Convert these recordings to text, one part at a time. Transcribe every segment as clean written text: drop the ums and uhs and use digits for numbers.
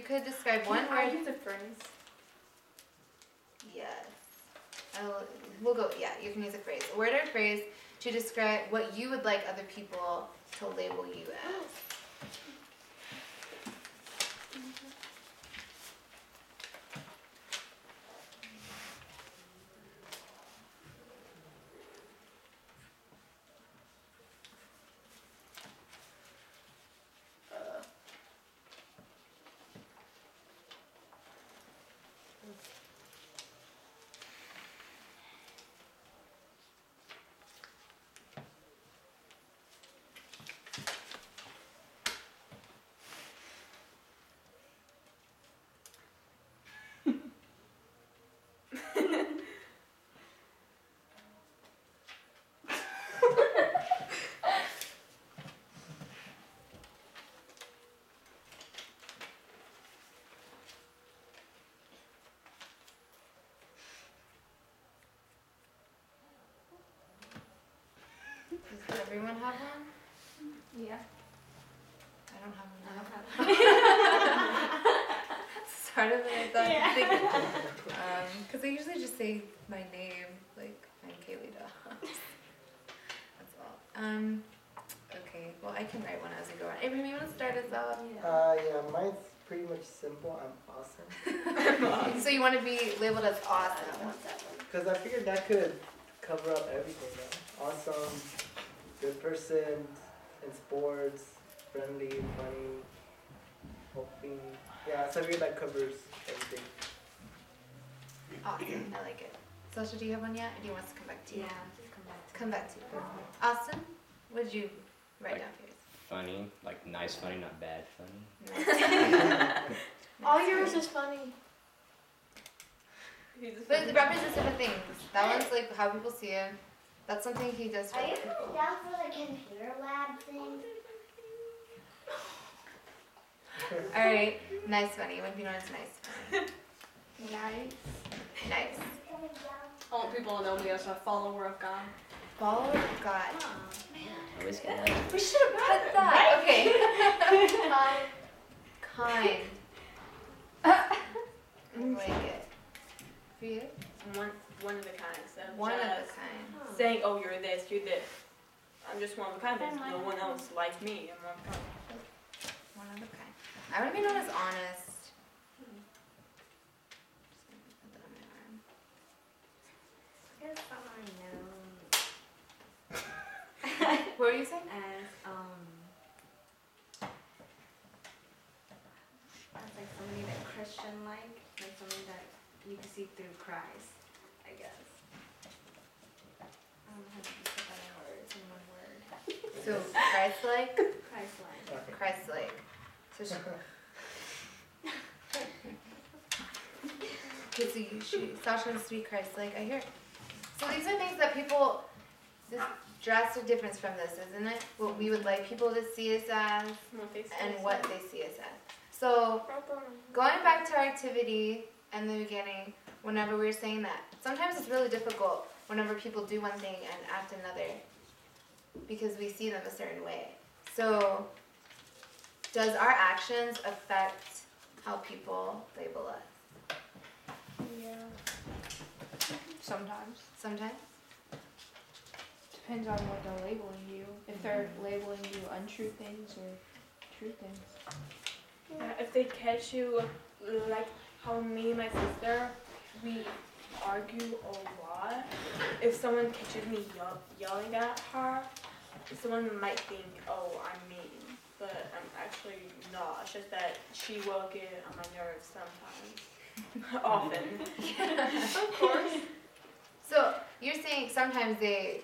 could describe one word. I use a phrase. Yes. We'll go, yeah, you can use a phrase. A word or phrase to describe what you would like other people to label you as. Does everyone have one? Yeah. I don't have one. I don't have one. Started when I thought because I usually just say my name, like I'm Kaylee Dawes. That's all. Okay, well I can write one as we go on. Abraham, you want to start us off? Yeah, mine's pretty much simple. I'm awesome. So you want to be labeled as awesome? Because I figured that could cover up everything though. Awesome, good person, in sports, friendly, funny, hoping. Yeah, so I figured that covers everything. Awesome, I like it. Sasha, do you have one yet? Or do you want us to come back to you? Yeah, just Come back to you. Austin, what did you write down for yours? Funny, like nice funny, not bad funny. Nice. All yours is funny. But it represents different things. That one's like how people see him. That's something he does for Are you people. down for the computer lab thing? Alright, nice funny. When you know it's nice funny. Nice. Nice. I want people to know me as a follower of God. Follower of God. Always good. We should have put that. Okay. Kind. I like it. For you? One of the kind. So One of the just kind. saying, oh, you're this, you're this. I'm just one of a kind. There's no one else like me. I'm one of a kind. One of a kind. I want to be known as honest. Just gonna put that on my arm. Here's someone What were you saying? As like somebody that Christian like somebody that you can see through Christ, I guess. I don't know how to put that in words, in one word. So Christ-like? Christ-like. Christ-like. So Sasha wants to be Christ-like. I hear it. So these are things that people, this drastic difference from this, isn't it? What we would like people to see us as and what they see us as. So going back to our activity in the beginning, whenever we were saying that, sometimes it's really difficult whenever people do one thing and act another because we see them a certain way. So does our actions affect how people label us? Yeah. Sometimes. Sometimes? Depends on what they're labeling you. If they're labeling you untrue things or true things. If they catch you, like how me and my sister, we argue a lot. If someone catches me yelling at her, someone might think, oh, I'm mean. But I'm actually not. It's just that she will get on my nerves sometimes. Often. Of course. So you're saying sometimes they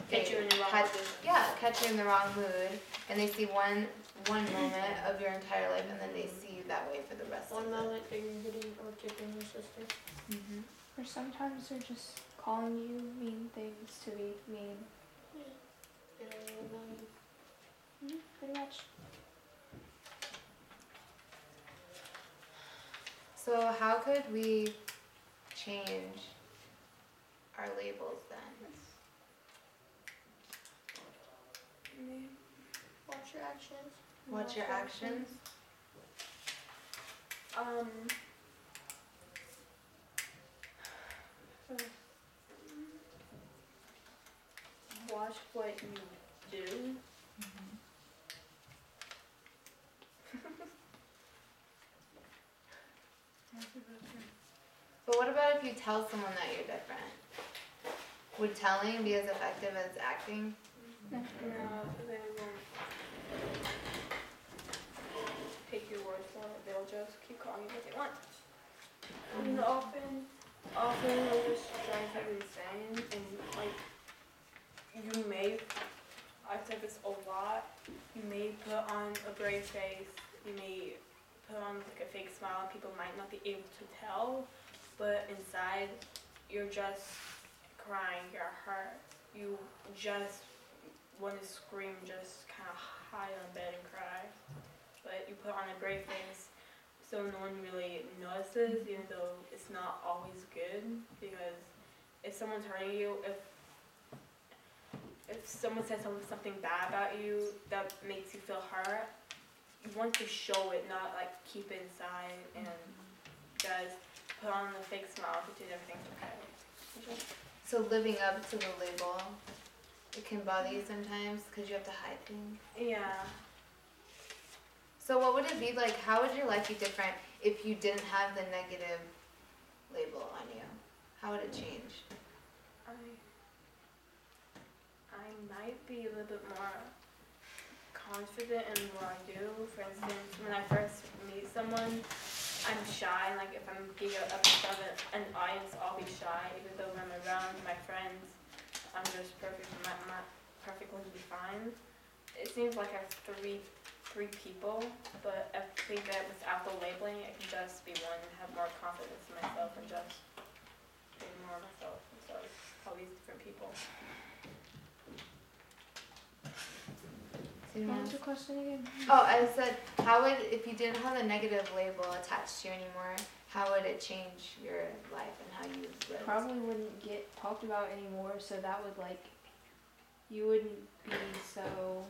Catch you in the wrong mood. Yeah, catch you in the wrong mood, and they see one moment of your entire life, and then they see you that way for the rest of it. One moment that you're hitting or kicking your sister. Mm-hmm. Or sometimes they're just calling you mean things to be mean. Pretty much. So how could we change our labels then? Watch your actions. Watch your actions. Um, watch what you do. But what about if you tell someone that you're different? Would telling be as effective as acting? No, they won't take your word for it. They'll just keep calling you what they want. And often they'll just drive you insane, and like you may, I've said this a lot, you may put on a brave face, you may put on like a fake smile, and people might not be able to tell, but inside you're just crying, you're hurt, you just want to scream, just kind of hide on bed and cry, but you put on a brave face so no one really notices, even though it's not always good, because if someone's hurting you, if someone says something bad about you that makes you feel hurt, you want to show it, not like keep it inside and just put on a fake smile to do everything's okay. So living up to the label, it can bother you sometimes because you have to hide things. Yeah. So what would it be like, how would your life be different if you didn't have the negative label on you? How would it change? I might be a little bit more confident in what I do. For instance, when I first meet someone, I'm shy. Like if I'm giving up in front of an audience, I'll be shy. Even though when I'm around my friends, I'm just perfectly fine. It seems like I have three people, but I think that without the labeling, I can just be one and have more confidence in myself and just be more myself instead of all these different people. What was the question again? Oh, I said, how would, if you didn't have the negative label attached to you anymore, how would it change your life and how you lived? Probably wouldn't get talked about anymore, so that would like, you wouldn't be so,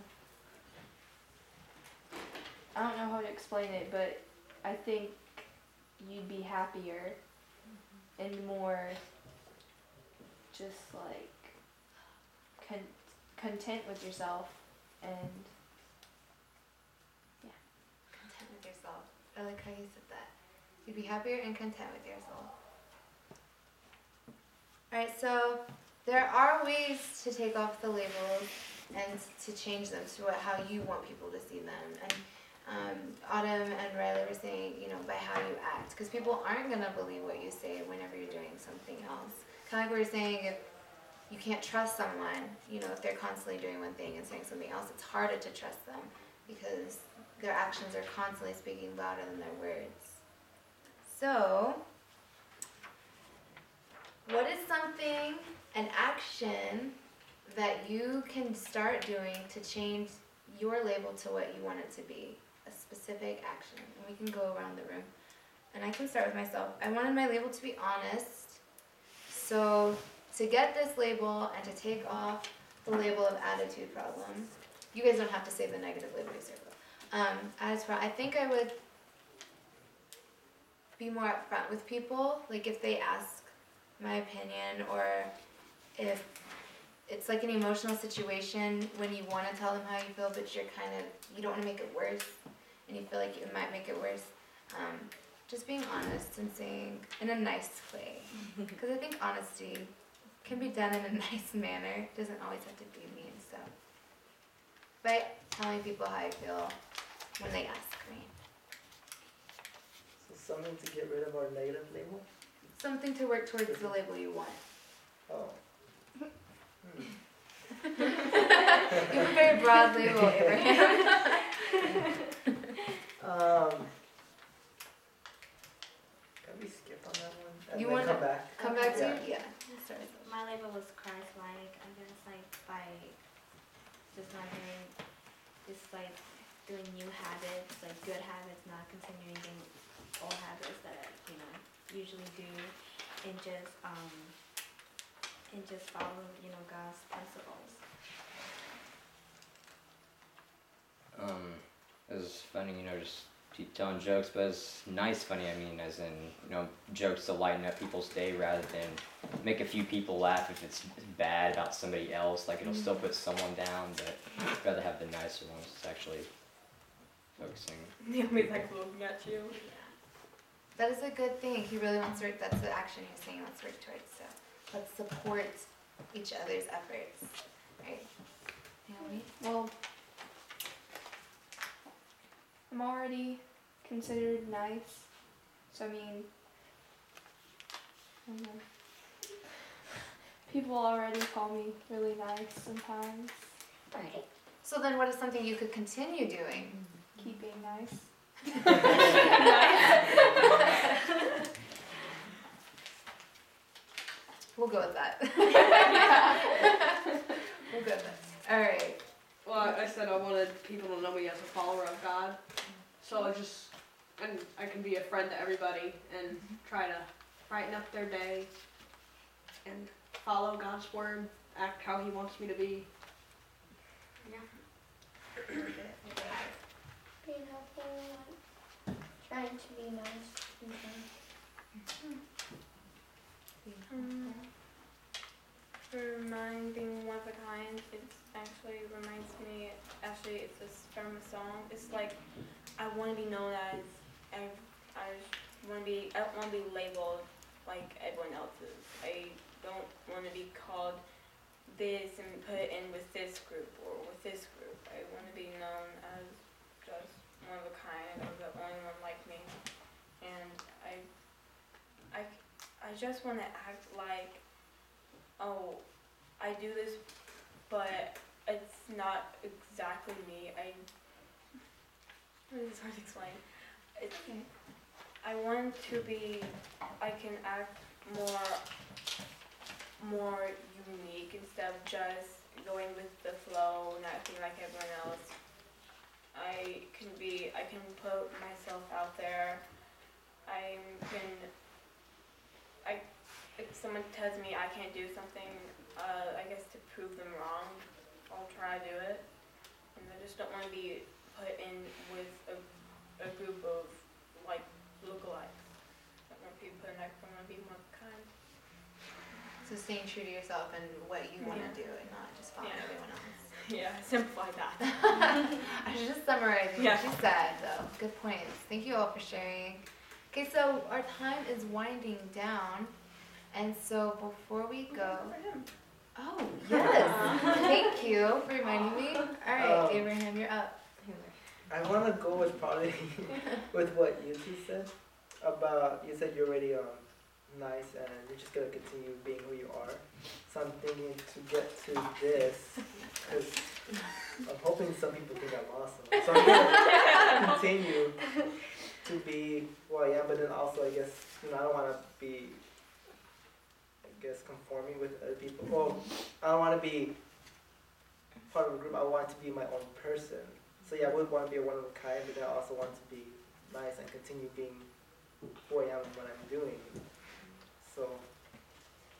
I don't know how to explain it, but I think you'd be happier and more just like content with yourself and Content with yourself. I like how you said that. You'd be happier and content with yourself. Alright, so there are ways to take off the labels and to change them to how you want people to see them. And Autumn and Riley were saying, by how you act. Because people aren't going to believe what you say whenever you're doing something else. Kind of like we were saying, if you can't trust someone, if they're constantly doing one thing and saying something else, it's harder to trust them because their actions are constantly speaking louder than their words. So, what is something, an action, that you can start doing to change your label to what you want it to be? A specific action. And we can go around the room. And I can start with myself. I wanted my label to be honest. So, to get this label and to take off the label of attitude problem, you guys don't have to say the negative label yourself. I think I would be more upfront with people, like if they ask my opinion, or if it's like an emotional situation when you want to tell them how you feel, but you don't want to make it worse, and you feel like it might make it worse. Just being honest and saying in a nice way, because I think honesty can be done in a nice manner. It doesn't always have to be mean. So, by telling people how I feel when they ask me. So something to get rid of our negative label? Something to work towards the label you want. Oh. You have a very broad label, Abraham. Can we skip on that one? And You then wanna come back? Come back to Yeah. you? Yeah. Sorry. My label was Christ-like, I guess, like by just not doing, just like doing new habits, like good habits, not continuing old habits that I, usually do, and just follow, God's principles. It was funny, just telling jokes, but it's nice funny. I mean, as in, jokes to lighten up people's day rather than make a few people laugh if it's bad about somebody else. Like it'll still put someone down, but I'd rather have the nicer ones that's actually focusing. Naomi's like looking at you. That is a good thing. He really wants to work. That's the action he's saying he wants to work towards. So let's support each other's efforts. Right? Naomi? Well, I'm already considered nice, so I mean, I don't know. People already call me really nice sometimes. Right. So then what is something you could continue doing? Keep being nice. We'll go with that. We'll go with that. All right. Well, I said I wanted people to know me as a follower of God. So and I can be a friend to everybody and try to brighten up their day and follow God's word, act how He wants me to be. Being helpful, like, trying to be nice sometimes. For mine being one of a kind, it actually reminds me, it's just from a song. It's like, I want to be known as, I don't want to be labeled like everyone else's. I don't want to be called this and put in with this group or with this group. I want to be known as just one of a kind or the only one like me. And I just want to act like, oh, I do this, but it's not exactly me. It's hard to explain. I want to be, I can act more unique instead of just going with the flow, not acting like everyone else. I can put myself out there. If someone tells me I can't do something, I guess to prove them wrong, I'll try to do it. And I just don't want to be put in with a group of like lookalikes. I don't want to be put in that. I want to be more kind. So staying true to yourself and what you want to do and not just following everyone else. Yeah, simplify that. I should just summarize what you said, though. Good points. Thank you all for sharing. Okay, so our time is winding down, and so before we go, oh yes, thank you for reminding me. All right, Abraham, you're up. I want to go with probably with what you two said about, you said you're already nice and you're just going to continue being who you are. So I'm thinking to get to this, because I'm hoping some people think I'm awesome. So I'm going to continue to be who I am, but then also I guess, I don't want to be, conforming with other people. Well, I don't want to be part of a group. I want to be my own person. So yeah, I would want to be a one of a kind, but I also want to be nice and continue being who I am and what I'm doing. So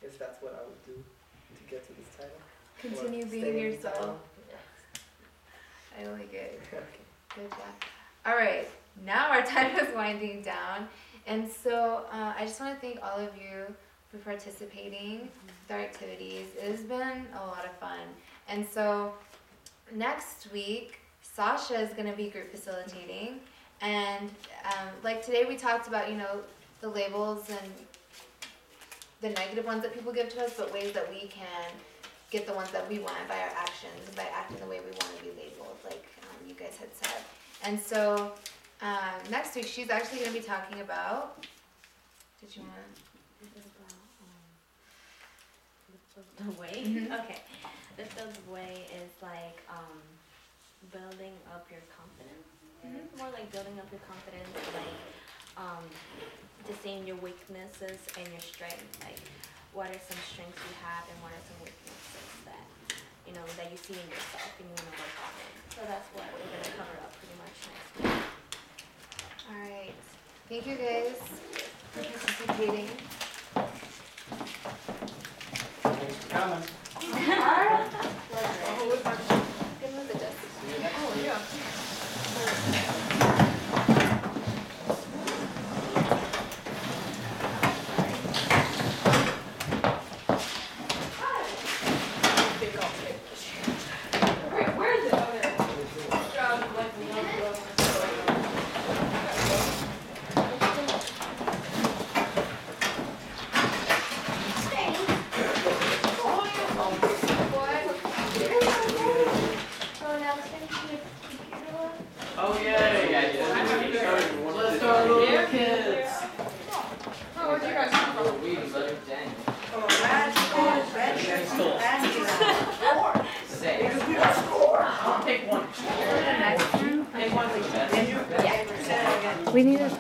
I guess that's what I would do to get to this title. Continue Or being stay in yourself. town. I like it. Okay. Good job. All right, now our time is winding down, and so I just want to thank all of you for participating with our activities. It has been a lot of fun, and so next week Sasha is going to be group facilitating, and like today we talked about the labels and the negative ones that people give to us, but ways that we can get the ones that we want by our actions, by acting the way we want to be labeled, like you guys had said. And so next week she's actually going to be talking about, did you want to? The way? Mhm. Okay. The third way is like building up your confidence. Mhm. More like building up your confidence, like just seeing your weaknesses and your strengths. Like what are some strengths you have and what are some weaknesses that that you see in yourself and you want to work on it. So that's what we're going to cover up pretty much next week. All right. Thank you guys for participating. Thanks for coming. Good with the desk. See you next week. Oh, yeah. We need to